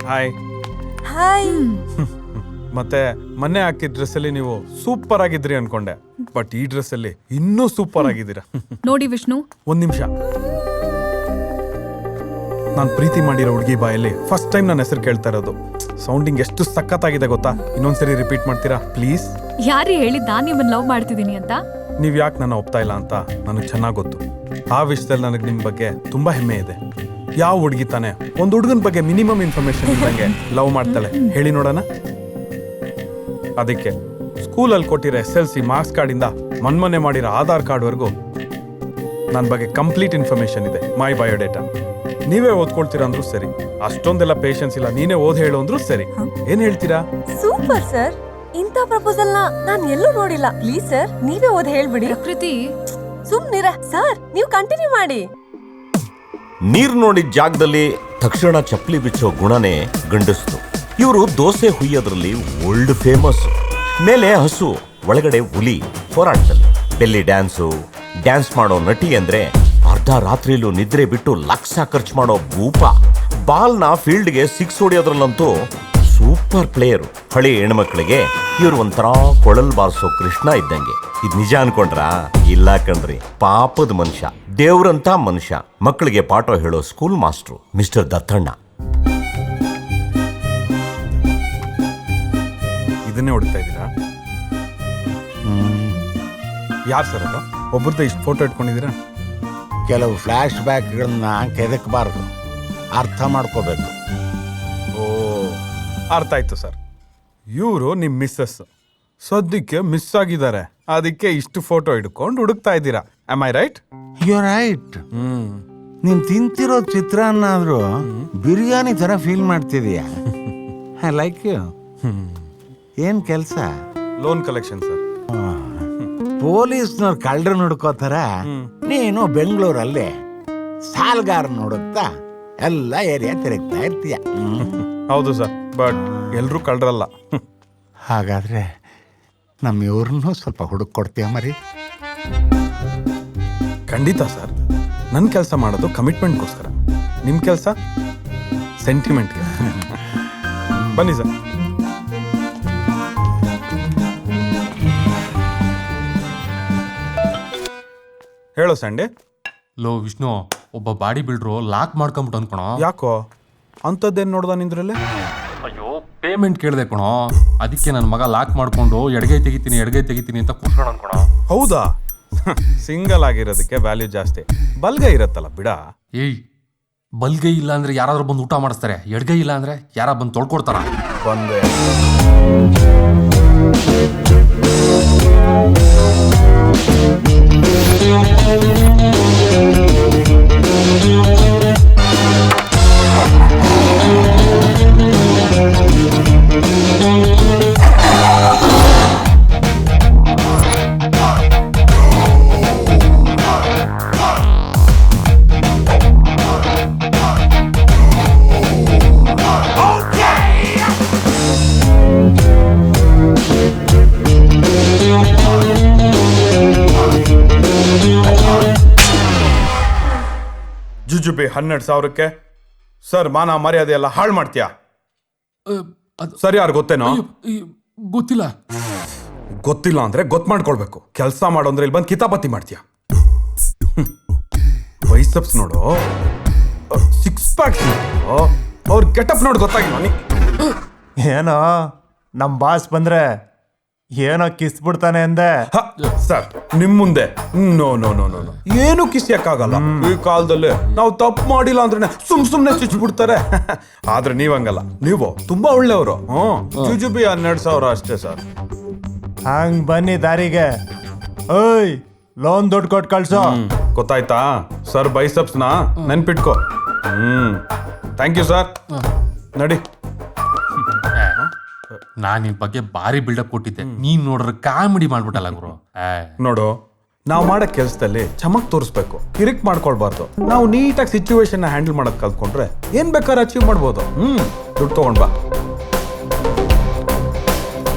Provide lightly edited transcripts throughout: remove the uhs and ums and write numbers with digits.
Hi. Hi. ಮತ್ತೆ ಮೊನ್ನೆ ಹಾಕಿದ ಡ್ರೆಸ್ ಅಲ್ಲಿ ನೀವು ಸೂಪರ್ ಆಗಿದ್ರಿ ಅನ್ಕೊಂಡೆ, ಬಟ್ ಈ ಡ್ರೆಸ್ ಅಲ್ಲಿ ಇನ್ನೂ ಸೂಪರ್ ಆಗಿದ್ದೀರಾ. ನೋಡಿ ವಿಷ್ಣು, ಒಂದ್ ನಿಮಿಷ. ನಾನು ಪ್ರೀತಿ ಮಾಡಿರೋ ಹುಡುಗಿ ಬಾಯಲ್ಲಿ ಫಸ್ಟ್ ಟೈಮ್ ನನ್ನ ಹೆಸರು ಕೇಳ್ತಾ ಇರೋದು. ಸೌಂಡಿಂಗ್ ಎಷ್ಟು ಸಖತ್ತಾಗಿದೆ ಗೊತ್ತಾ? ಇನ್ನೊಂದ್ಸರಿ ರಿಪೀಟ್ ಮಾಡ್ತೀರಾ ಪ್ಲೀಸ್? ಯಾರು ಹೇಳಿದ್ದ ನಿಮ್ಮನ್ನ ಲವ್ ಮಾಡ್ತಿದ್ದೀನಿ ಅಂತ? ನೀವ್ ಯಾಕೆ ನನ್ನ ಒಪ್ತಾ ಇಲ್ಲ ಅಂತ ನನಗೆ ಚೆನ್ನಾಗಿ ಗೊತ್ತು. ಆ ವಿಷಯದಲ್ಲಿ ನನಗೆ ನಿಮ್ ಬಗ್ಗೆ ತುಂಬಾ ಹೆಮ್ಮೆ ಇದೆ. ಯಾವ ಹುಡುಗಿ ತಾನೆ ಒಂದು ಹುಡುಗನ ಬಗ್ಗೆ ಮಿನಿಮಮ್ ಇನ್ಫಾರ್ಮೇಶನ್ ಇದ್ದಂಗೆ ಲವ್ ಮಾಡ್ತಾಳೆ ಹೇಳಿ ನೋಡೋಣ? ಅದಕ್ಕೆ ಸ್ಕೂಲಲ್ಲಿ ಕೊಟ್ಟಿರೋ SLC ಮಾರ್ಕ್ಸ್ ಕಾರ್ಡಿಂದ ಮೊನ್ನೆ ಮಾಡಿರೋ ಆಧಾರ್ ಕಾರ್ಡ್ವರೆಗೂ ನನ್ನ ಬಗ್ಗೆ ಕಂಪ್ಲೀಟ್ ಇನ್ಫಾರ್ಮೇಶನ್ ಇದೆ. ಮೈ ಬಯೋಡೇಟಾ. ನೀವೇ ಓದ್ಕೊಳ್ತೀರಾ ಅಂದ್ರೂ ಸರಿ, ಅಷ್ಟೊಂದೆಲ್ಲ ಪೇಷನ್ಸ್ ಇಲ್ಲ, ನೀನೇ ಓದ್ ಹೇಳು ಅಂದ್ರೂ ಸರಿ. ಏನ್ ಹೇಳ್ತೀರಾ? ಸೂಪರ್ ಸರ್, ಇಂಥ ಪ್ರಪೋಸಲ್ ನಾನ್ ಎಲ್ಲೂ ನೋಡಿಲ್ಲ. ಪ್ಲೀಸ್ ಸರ್, ನೀವೇ ಓದ್ ಹೇಳ್ಬಿಡಿ. ಪ್ರಕೃತಿ ಸುಮ್ನಿರ ಸರ್, ನೀವು ಕಂಟಿನ್ಯೂ ಮಾಡಿ. ನೀರ್ ನೋಡಿದ ಜಾಗದಲ್ಲಿ ತಕ್ಷಣ ಚಪ್ಪಲಿ ಬಿಚ್ಚೋ ಗುಣನೇ ಗಂಡಸ್ತು. ಇವರು ದೋಸೆ ಹುಯ್ಯೋದ್ರಲ್ಲಿ ವರ್ಲ್ಡ್ ಫೇಮಸ್. ಮೇಲೆ ಹಸು, ಒಳಗಡೆ ಹುಲಿ ಹೋರಾಟದಲ್ಲಿ. ಬೆಲ್ಲಿ ಡ್ಯಾನ್ಸ್ ಮಾಡೋ ನಟಿ ಅಂದ್ರೆ ಅರ್ಧ ರಾತ್ರಿಲೂ ನಿದ್ರೆ ಬಿಟ್ಟು ಲಕ್ಷ ಖರ್ಚು ಮಾಡೋ ಭೂಪ. ಬಾಲ್ನ ಫೀಲ್ಡ್ಗೆ 6 ಹೊಡೆಯೋದ್ರಲ್ಲಂತೂ ಸೂಪರ್ ಪ್ಲೇಯರು. ಹಳಿ ಹೆಣ್ಮಕ್ಳಿಗೆ ಇವ್ರು ಒಂಥರ ಕೊಳಲ್ ಬಾರಿಸೋ ಕೃಷ್ಣ ಇದ್ದಂಗೆ. ಇದ್ ನಿಜ ಅನ್ಕೊಂಡ್ರಾ? ಇಲ್ಲ ಕಣ್ರಿ, ಪಾಪದ ಮನುಷ್ಯ, ದೇವ್ರಂತ ಮನುಷ್ಯ. ಮಕ್ಕಳಿಗೆ ಪಾಠ ಹೇಳೋ ಸ್ಕೂಲ್ ಮಾಸ್ಟ್ರು ಮಿಸ್ಟರ್ ದತ್ತಣ್ಣ. ಇದನ್ನೇ ಹೊಡಿತಾ ಇದ್ದೀರಾ? ಯಾರು ಸರ್ ಅದು? ಒಬ್ಬರದ್ದು ಇಷ್ಟು ಫೋಟೋ ಇಟ್ಕೊಂಡಿದ್ದೀರಾ? ಕೆಲವು ಫ್ಲ್ಯಾಶ್ ಬ್ಯಾಕ್ಗಳನ್ನ ಕೆದಕಬಾರ್ದು, ಅರ್ಥ ಮಾಡ್ಕೋಬೇಕು. ಓ, ಅರ್ಥ ಆಯ್ತು ಸರ್. ಇವರು ನಿಮ್ಮ ಮಿಸ್ಸಸ್ ಸದ್ಯಕ್ಕೆ ಮಿಸ್ ಆಗಿದ್ದಾರೆ, ಅದಕ್ಕೆ ಇಷ್ಟು ಫೋಟೋ ಹಿಡ್ಕೊಂಡು ಹುಡುಕ್ತಾ ಇದ್ದೀರಾ. Am I right? You right. ನೀನ್ ತಿಂತಿರೋ ಚಿತ್ರಾನ್ನ ಆದ್ರೂ ಬಿರಿಯಾನಿ ತರ ಫೀಲ್ ಮಾಡ್ತಿದೀಯ. I like you. ಏನ್ ಕೆಲ್ಸ? Loan collection sir. ಪೊಲೀಸ್ನವ್ರು ಕಳ್ಳರು ನೋಡ್ಕೋತಾರ, ನೀನು ಬೆಂಗಳೂರಲ್ಲಿ ಸಾಲ್ಗಾರ ನೋಡುತ್ತಾ ಎಲ್ಲ ಏರಿಯಾ ತಿರುಗ್ತಾ ಇರ್ತೀಯ. ಹೌದು ಸರ್, ಬಟ್ ಎಲ್ರೂ ಕಳ್ರಲ್ಲ. ಹಾಗಾದ್ರೆ ನಮ್ಮ ಇವ್ರನ್ನೂ ಸ್ವಲ್ಪ ಹುಡುಕ್ ಕೊಡ್ತೀಯ ಮರಿ? ಖಂಡಿತ ಸರ್. ನನ್ನ ಕೆಲಸ ಮಾಡೋದು ಕಮಿಟ್ಮೆಂಟ್ಗೋಸ್ಕರ, ನಿಮ್ಮ ಕೆಲಸ ಸೆಂಟಿಮೆಂಟ್ಗೆ. ಬನ್ನಿ ಸರ್. ಹೇಳೋ ಸಂಡೆ. ಲೋ ವಿಷ್ಣು, ಒಬ್ಬ ಬಾಡಿ ಬಿಲ್ಡ್ರು ಲಾಕ್ ಮಾಡ್ಕೊಂಬಿಟ್ಟು ಅನ್ಕೊಣೋ. ಯಾಕೋ ಅಂಥದ್ದೇನು ನೋಡ್ದ ನಿಂದ್ರಲ್ಲಿ? ಅಯ್ಯೋ, ಪೇಮೆಂಟ್ ಕೇಳಿದೆ ಕಣೋ, ಅದಕ್ಕೆ ನನ್ನ ಮಗ ಲಾಕ್ ಮಾಡ್ಕೊಂಡು ಎಡಗೈ ತೆಗಿತೀನಿ ಅಂತ ಕೂತ್ಕೊಂಡು ಅನ್ಕೊಣೋ. ಹೌದಾ? ಸಿಂಗಲ್ ಆಗಿರೋದಕ್ಕೆ ವ್ಯಾಲ್ಯೂ ಜಾಸ್ತಿ, ಬಲ್ಗೈ ಇರತ್ತಲ್ಲ ಬಿಡ. ಏಯ್, ಬಲ್ಗೈ ಇಲ್ಲ ಅಂದ್ರೆ ಯಾರಾದ್ರೂ ಬಂದು ಊಟ ಮಾಡಿಸ್ತಾರೆ, ಎಡಗೈ ಇಲ್ಲ ಅಂದ್ರೆ ಯಾರ ಬಂದು ತೊಳ್ಕೊಡ್ತಾರ. ಬಂದೆ. ಜುಜುಬಿ 12,000ಕ್ಕೆ ಸರ್ ಮಾನ ಮರ್ಯಾದೆ ಎಲ್ಲ ಹಾಳು ಮಾಡ್ತೀಯಾ? ಸರಿ, ಯಾರು ಗೊತ್ತೇನೋ? ಗೊತ್ತಿಲ್ಲ. ಗೊತ್ತಿಲ್ಲ ಅಂದ್ರೆ ಗೊತ್ತು ಮಾಡ್ಕೊಳ್ಬೇಕು. ಕೆಲಸ ಮಾಡೋ ಅಂದ್ರೆ ಇಲ್ಲಿ ಬಂದು ಕಿತಾಪತಿ ಮಾಡ್ತೀಯ. ಬೈಸಪ್ಸ್ ನೋಡು, 6 ಪ್ಯಾಕ್ಸ್ ನೋಡು, ಅವ್ರ ಗೆಟಪ್ ನೋಡು, ಗೊತ್ತಾಗಿಲ್ಲ? ಏನೋ ನಮ್ ಬಾಸ್ ಬಂದ್ರೆ ಏನೋ ಕಿಸ್ ಬಿಡ್ತಾನೆ ಅಂದೆ. ಸರ್ ನಿಮ್ ಮುಂದೆ no no no no no ಏನು ಕಿಸಿಯಕ್ಕಾಗಲ್ಲ. ಈ ಕಾಲದಲ್ಲಿ ನಾವು ತಪ್ಪು ಮಾಡಿಲ್ಲ ಅಂದ್ರೆ ಸುಮ್ನೆ ಚುಚ್ಚಿಬಿಡ್ತಾರೆ. ಆದ್ರೆ ನೀವಂಗಲ್ಲ, ನೀವು ತುಂಬಾ ಒಳ್ಳೆಯವರು. ಜುಜುಬಿ 12,000 ಅಷ್ಟೇ ಸರ್. ಹಂಗ್ ಬನ್ನಿ ದಾರಿಗೆ. ಓಯ್, ಲೋನ್ ದುಡ್ಡು ಕೊಟ್ಟು ಕಳ್ಸೋ. ಗೊತ್ತಾಯ್ತಾ ಸರ್? ಬೈಸಪ್ಸ್ನ ನೆನ್ಪಿಟ್ಕೋ. Thank you sir. ನಡಿ. ನಾನ್ ನಿನ್ ಬಗ್ಗೆ ಭಾರಿ ಬಿಲ್ಡಪ್ ಕೊಟ್ಟಿದ್ದೆ, ನೀನ್ ನೋಡ್ರೆ ಕಾಮಿಡಿ ಮಾಡ್ಬಿಟ್ಟಲ್ಲ ಗುರು. ನೋಡು, ನಾವು ಮಾಡೋ ಕೆಲಸದಲ್ಲಿ ಚಮಕ್ ತೋರಿಸ್ಬೇಕು, ಕಿರಿಕ್ ಮಾಡ್ಕೊಳ್ಬಾರ್ದು. ನಾವು ನೀಟಾಗಿ ಸಿಚುವೇಶನ್ ಹ್ಯಾಂಡಲ್ ಮಾಡೋದ್ ಕಲ್ತ್ಕೊಂಡ್ರೆ ಏನ್ ಬೇಕಾದ್ರೆ ಅಚೀವ್ ಮಾಡ್ಬೋದು. ದುಡ್ಡು ತಗೊಂಡ್ ಬಾ.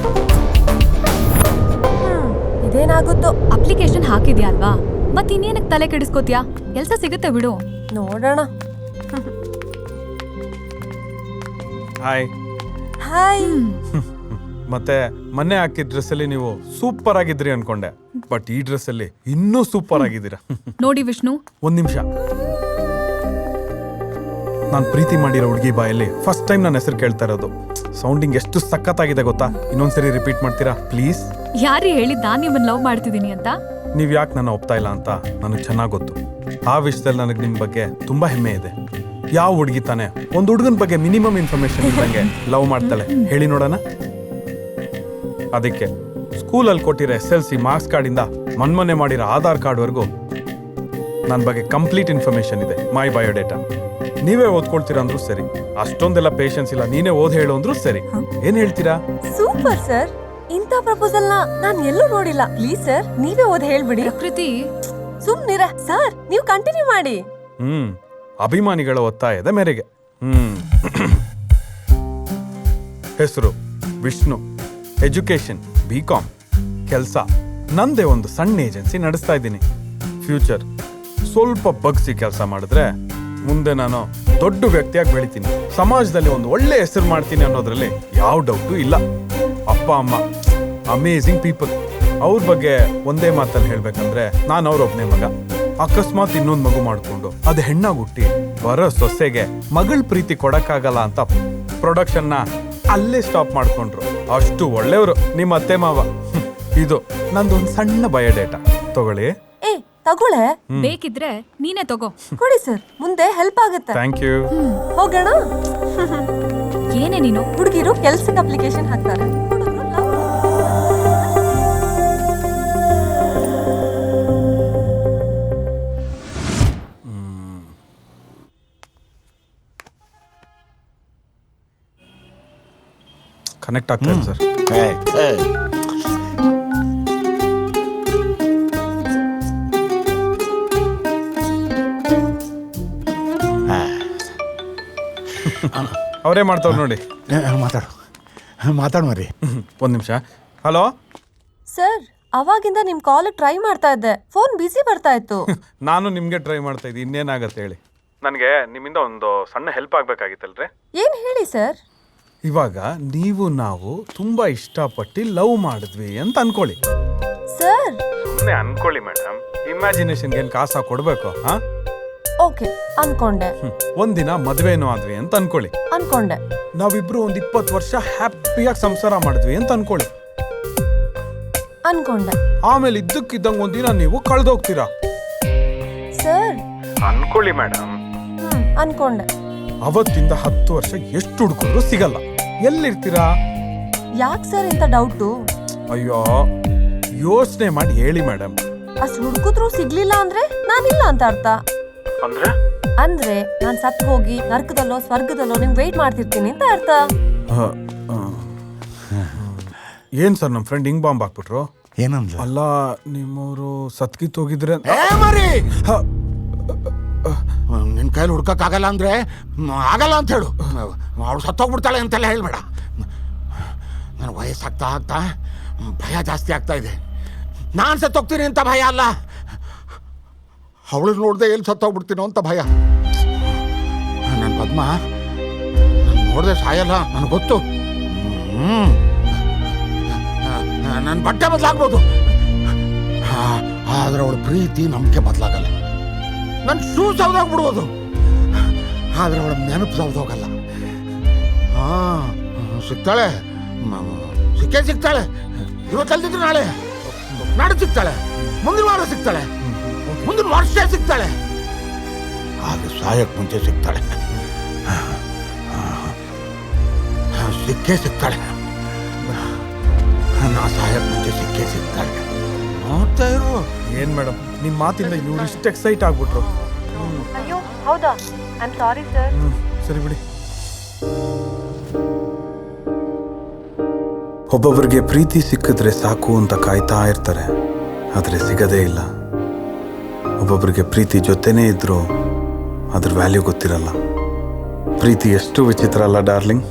ಇದೇನಾಗುತ್ತೋ? ಅಪ್ಲಿಕೇಶನ್ ಹಾಕಿದ್ಯಾ ಅಲ್ವಾ, ಮತ್ ಇನ್ನೇನಕ್ಕೆ ತಲೆ ಕೆಡಿಸ್ಕೋತಿಯಾ? ಕೆಲ್ಸ ಸಿಗುತ್ತೆ ಬಿಡು. ನೋಡೋಣ. ಹಾಯ್. ಹಾಯ್. ಮತ್ತೆ ಮೊನ್ನೆ ಹಾಕಿದ ಡ್ರೆಸ್ಸಲ್ಲಿ ನೀವು ಸೂಪರ್ ಆಗಿದ್ರಿ ಅನ್ಕೊಂಡೆ, ಬಟ್ ಈ ಡ್ರೆಸ್ಸಲ್ಲಿ ಇನ್ನೂ ಸೂಪರ್ ಆಗಿದ್ದೀರಾ. ನೋಡಿ ವಿಷ್ಣು, ಒಂದ್ ನಿಮಿಷ. ನಾನು ಪ್ರೀತಿ ಮಾಡಿರೋ ಹುಡುಗಿ ಬಾಯಲ್ಲಿ ಫಸ್ಟ್ ಟೈಮ್ ನನ್ನ ಹೆಸರು ಕೇಳ್ತಾ ಇರೋದು. ಸೌಂಡಿಂಗ್ ಎಷ್ಟು ಸಖತ್ತಾಗಿದೆ ಗೊತ್ತಾ? ಇನ್ನೊಂದ್ಸರಿ ರಿಪೀಟ್ ಮಾಡ್ತೀರಾ ಪ್ಲೀಸ್? ಯಾರು ಹೇಳಿದ್ ನಾನು ನಿಮ್ಮನ್ನ ಲವ್ ಮಾಡ್ತಿದ್ದೀನಿ ಅಂತ? ನೀವ್ ಯಾಕೆ ನನ್ನ ಒಪ್ತಾ ಇಲ್ಲ ಅಂತ ನನಗೆ ಚೆನ್ನಾಗಿ ಗೊತ್ತು. ಆ ವಿಷಯದಲ್ಲಿ ನನಗೆ ನಿಮ್ ಬಗ್ಗೆ ತುಂಬಾ ಹೆಮ್ಮೆ ಇದೆ. ಯಾವ ಹುಡುಗಿ ತಾನೆ ಒಂದು ಹುಡುಗನ ಬಗ್ಗೆ ಮಿನಿಮಮ್ ಇನ್ಫಾರ್ಮೇಶನ್ ಇದ್ದಂಗೆ ಲವ್ ಮಾಡ್ತಾಳೆ ಹೇಳಿ ನೋಡೋಣ? ಅದಕ್ಕೆ ಸ್ಕೂಲಲ್ಲಿ ಕೊಟ್ಟಿರೋ SLC ಮಾರ್ಕ್ಸ್ ಕಾರ್ಡಿಂದ ಮೊನ್ನೆ ಮಾಡಿರೋ ಆಧಾರ್ ಕಾರ್ಡ್ವರೆಗೂ ನನ್ನ ಬಗ್ಗೆ ಕಂಪ್ಲೀಟ್ ಇನ್ಫಾರ್ಮೇಶನ್ ಇದೆ. ಮೈ ಬಯೋಡೇಟಾ. ನೀವೇ ಓದ್ಕೊಳ್ತೀರಾ ಅಂದ್ರೂ ಸರಿ, ಅಷ್ಟೊಂದೆಲ್ಲ ಪೇಷನ್ಸ್ ಇಲ್ಲ, ನೀನೇ ಓದ್ ಹೇಳು ಅಂದ್ರೂ ಸರಿ. ಏನ್ ಹೇಳ್ತೀರಾ? ಸೂಪರ್ ಸರ್, ಇಂಥ ಪ್ರಪೋಸಲ್ ನಾನ್ ಎಲ್ಲೂ ನೋಡಿಲ್ಲ. ಪ್ಲೀಸ್ ಸರ್, ನೀವೇ ಓದ್ ಹೇಳ್ಬಿಡಿ. ಪ್ರಕೃತಿ, ಸುಮ್ನಿರ ಸರ್, ನೀವು ಕಂಟಿನ್ಯೂ ಮಾಡಿ. ಅಭಿಮಾನಿಗಳ ಒತ್ತಾಯದ ಮೇರೆಗೆ. ಹೆಸರು ವಿಷ್ಣು, ಎಜುಕೇಶನ್ BCom, ಕೆಲಸ ನಂದೇ ಒಂದು ಸಣ್ಣ ಏಜೆನ್ಸಿ ನಡೆಸ್ತಾ ಇದ್ದೀನಿ. ಫ್ಯೂಚರ್ ಸ್ವಲ್ಪ ಬಗ್ಸಿ ಕೆಲಸ ಮಾಡಿದ್ರೆ ಮುಂದೆ ನಾನು ದೊಡ್ಡ ವ್ಯಕ್ತಿಯಾಗಿ ಬೆಳಿತೀನಿ, ಸಮಾಜದಲ್ಲಿ ಒಂದು ಒಳ್ಳೆ ಹೆಸರು ಮಾಡ್ತೀನಿ ಅನ್ನೋದ್ರಲ್ಲಿ ಯಾವ ಡೌಟು ಇಲ್ಲ. ಅಪ್ಪ ಅಮ್ಮ ಅಮೇಝಿಂಗ್ ಪೀಪಲ್. ಅವ್ರ ಬಗ್ಗೆ ಒಂದೇ ಮಾತಲ್ಲಿ ಹೇಳ್ಬೇಕಂದ್ರೆ ನಾನು ಅವ್ರೊಬ್ನೇ ಮಗ. ಅಕಸ್ಮಾತ್ ಇನ್ನೊಂದು ಮಗು ಮಾಡ್ಕೊಂಡು ಅದು ಹೆಣ್ಣಾಗಿ ಹುಟ್ಟಿ ಬರೋ ಸೊಸೆಗೆ ಮಗಳ ಪ್ರೀತಿ ಕೊಡಕ್ಕಾಗಲ್ಲ ಅಂತ ಪ್ರೊಡಕ್ಷನ್ನ ಅಲ್ಲೇ ಸ್ಟಾಪ್ ಮಾಡ್ಕೊಂಡ್ರು. ಅಷ್ಟು ಒಳ್ಳೆಯವರು ನಿಮ್ಮ ಅತ್ತೆ ಮಾವ. ಇದು ನಂದೊಂದು ಸಣ್ಣ ಬಯೋಡೇಟಾ, ತಗೊಳ್ಳಿ. ಏ ತಗೊಳ್ಳೆ. ಬೇಕಿದ್ರೆ ನೀನೇ ತಗೋ. ಕೊಡಿ ಸರ್, ಮುಂದೆ ಹೆಲ್ಪ್ ಆಗುತ್ತೆ. Thank you. ಹೋಗೋಣ. ಏನೇ ನೀನು? ಹುಡುಗಿರು ಕೆಲ್ಸಕ್ಕೆ ಅಪ್ಲಿಕೇಶನ್ ಹಾಕ್ತಾರೆ, ಹುಡುಗರು love ಕನೆಕ್ಟ್ ಆಗ್ತಾರೆ ಸರ್. ಅವರೇ ಮಾಡ್ತಾವ್ ನೋಡಿ. ಮಾತಾಡು ಮರಿ. ಒಂದ್ ನಿಮಿಷ. ಹಲೋ ಸರ್, ಅವಾಗಿಂದ ನಿಮ್ ಕಾಲ್ ಟ್ರೈ ಮಾಡ್ತಾ ಇದ್ದೆ, ಫೋನ್ ಬಿಸಿ ಬರ್ತಾ ಇತ್ತು. ನಾನು ನಿಮ್ಗೆ ಟ್ರೈ ಮಾಡ್ತಾ ಇದ್ದೀನಿ, ಇನ್ನೇನಾಗತ್ತೆ ಹೇಳಿ. ನನಗೆ ನಿಮ್ಮಿಂದ ಒಂದು ಸಣ್ಣ ಹೆಲ್ಪ್ ಆಗ್ಬೇಕಾಗಿತ್ತಲ್ರಿ. ಏನ್ ಹೇಳಿ ಸರ್? ಇವಾಗ ನೀವು ನಾವು ತುಂಬಾ ಇಷ್ಟಪಟ್ಟು ಲವ್ ಮಾಡಿದ್ವಿ ಅಂತ ಅನ್ಕೊಳ್ಳಿ. ಸರ್ ಸುಮ್ಮನೆ ಅನ್ಕೊಳ್ಳಿ ಮೇಡಮ್, ಇಮ್ಯಾಜಿನೇಷನ್ಗೆ ಏನ್ ಕಾಸ ಕೊಡ್ಬೇಕು? ಹಾ, ಓಕೆ ಅನ್ಕೊಂಡೆ. ಒಂದಿನ ಮದ್ವೆನೋ ಆದ್ವಿ ಅಂತ ಅನ್ಕೊಳ್ಳಿ. ಅನ್ಕೊಂಡೆ. ನಾವಿಬ್ರು ಒಂದ್ 20 ವರ್ಷ ಹ್ಯಾಪಿಯಾಗಿ ಸಂಸಾರ ಮಾಡಿದ್ವಿ ಅಂತ ಅನ್ಕೊಳ್ಳಿ. ಅನ್ಕೊಂಡೆ. ಆಮೇಲೆ ಇದ್ದಕ್ಕಿದ್ದಂಗೆ ಒಂದಿನ ನೀವು ಕಳ್ದೋಗ್ತೀರಾ ಸರ್ ಅನ್ಕೊಳ್ಳಿ ಮೇಡಮ್. ಅನ್ಕೊಂಡೆ. ಅವತ್ತಿಂದ 10 ವರ್ಷ ಎಷ್ಟು ಹುಡುಕಿದ್ರು ಸಿಗಲ್ಲ. ಎಲ್ಲಿರ್ತೀರಾ? ಯಾಕೆ ಸರ್ ಇಂಥ ಡೌಟು? ಅಯ್ಯೋ, ಯೋಚನೆ ಮಾಡಿ ಹೇಳಿ ಮೇಡಮ್. ಅಷ್ಟು ಹುಡುಕಿದ್ರು ಸಿಗ್ಲಿಲ್ಲ ಅಂದ್ರೆ ನಾನಿಲ್ಲ ಅಂತ ಅರ್ಥ. ಅಂದ್ರೆ ನಾನ್ ಸತ್ ಹೋಗಿ ನರ್ಕದಲ್ಲೋ ಸ್ವರ್ಗದಲ್ಲೋ ನಿಮ್ಗೆ ವೇಟ್ ಮಾಡ್ತಿರ್ತೀನಿ ಅಂತ ಅರ್ಥ. ಏನ್ ಸರ್ ನಮ್ ಫ್ರೆಂಡ್ ಹಿಂಗ್ ಬಾಂಬ್ ಹಾಕ್ಬಿಟ್ರು? ಏನಂದ್ಲ? ಅಲ್ಲ, ನಿಮ್ಮವರು ಸತ್ಕಿತ್ ಹೋಗಿದ್ರೆ ನಿನ್ ಕೈಲಿ ಹುಡ್ಕಕ್ಕಾಗಲ್ಲ ಅಂದ್ರೆ ಆಗಲ್ಲ ಅಂತ ಹೇಳು. ಅವಳು ಸತ್ತೋಗ್ಬಿಡ್ತಾಳೆ ಅಂತೆಲ್ಲ ಹೇಳ್ಬೇಡ. ನನ್ನ ವಯಸ್ಸಾಗ್ತಾ ಆಗ್ತಾ ಭಯ ಜಾಸ್ತಿ ಆಗ್ತಾ ಇದೆ. ನಾನು ಸತ್ತೋಗ್ತೀನಿ ಅಂತ ಭಯ ಅಲ್ಲ, ಅವಳು ನೋಡ್ದೆ ಎಲ್ಲಿ ಸತ್ತೋಗ್ಬಿಡ್ತೀನೋ ಅಂತ ಭಯ. ನನ್ನ ಪದ್ಮ ನಾನು ನೋಡ್ದೆ ಸಾಯಲ್ಲ, ನನಗೆ ಗೊತ್ತು. ನನ್ನ ಬಟ್ಟೆ ಬದಲಾಗ್ಬೋದು, ಆದ್ರೆ ಅವಳ ಪ್ರೀತಿ ನಂಬಿಕೆ ಬದಲಾಗಲ್ಲ. ನನ್ನ ಶೂ ಸೌದೋಗ್ಬಿಡ್ಬೋದು, ಆದ್ರೆ ಅವಳ ನೆನಪು ಸೌದೋಗಲ್ಲ. ಸಿಗ್ತಾಳೆ, ಸಿಕ್ಕೇ ಸಿಗ್ತಾಳೆ. ಇವತ್ತಲ್ದಿದ್ರೆ ನಾಳೆ, ನಾಳೆ ಸಿಗ್ತಾಳೆ, ಮುಂದಿನ ವಾರ ಸಿಗ್ತಾಳೆ, ಮುಂದಿನ ವರ್ಷ ಸಿಗ್ತಾಳೆ, ಆದ್ರೆ ಸಾಯಕ್ ಮುಂಚೆ ಸಿಗ್ತಾಳೆ. ಸಿಕ್ಕೇ ಸಿಗ್ತಾಳೆ, ನಾ ಸಾಯಕ್ ಮುಂಚೆ ಸಿಕ್ಕೇ ಸಿಗ್ತಾಳೆ. ನೋಡ್ತಾ ಇರು. ಏನ್ ಮೇಡಮ್, ನಿಮ್ ಮಾತಿಂದ ಇವ್ರು ಇಷ್ಟು ಎಕ್ಸೈಟ್ ಆಗ್ಬಿಟ್ರು. ಅಯ್ಯೋ ಹೌದಾ? I am sorry sir. ಸರಿ ಬಿಡಿ. ಒಬ್ಬೊಬ್ಬರಿಗೆ ಪ್ರೀತಿ ಸಿಕ್ಕಿದ್ರೆ ಸಾಕು ಅಂತ ಕಾಯ್ತಾ ಇರ್ತಾರೆ, ಆದ್ರೆ ಸಿಗದೇ ಇಲ್ಲ. ಒಬ್ಬೊಬ್ಬರಿಗೆ ಪ್ರೀತಿ ಜೊತೆನೇ ಇದ್ರು ಅದ್ರ ವ್ಯಾಲ್ಯೂ ಗೊತ್ತಿರಲ್ಲ. ಪ್ರೀತಿ ಎಷ್ಟು ವಿಚಿತ್ರ ಅಲ್ಲ ಡಾರ್ಲಿಂಗ್.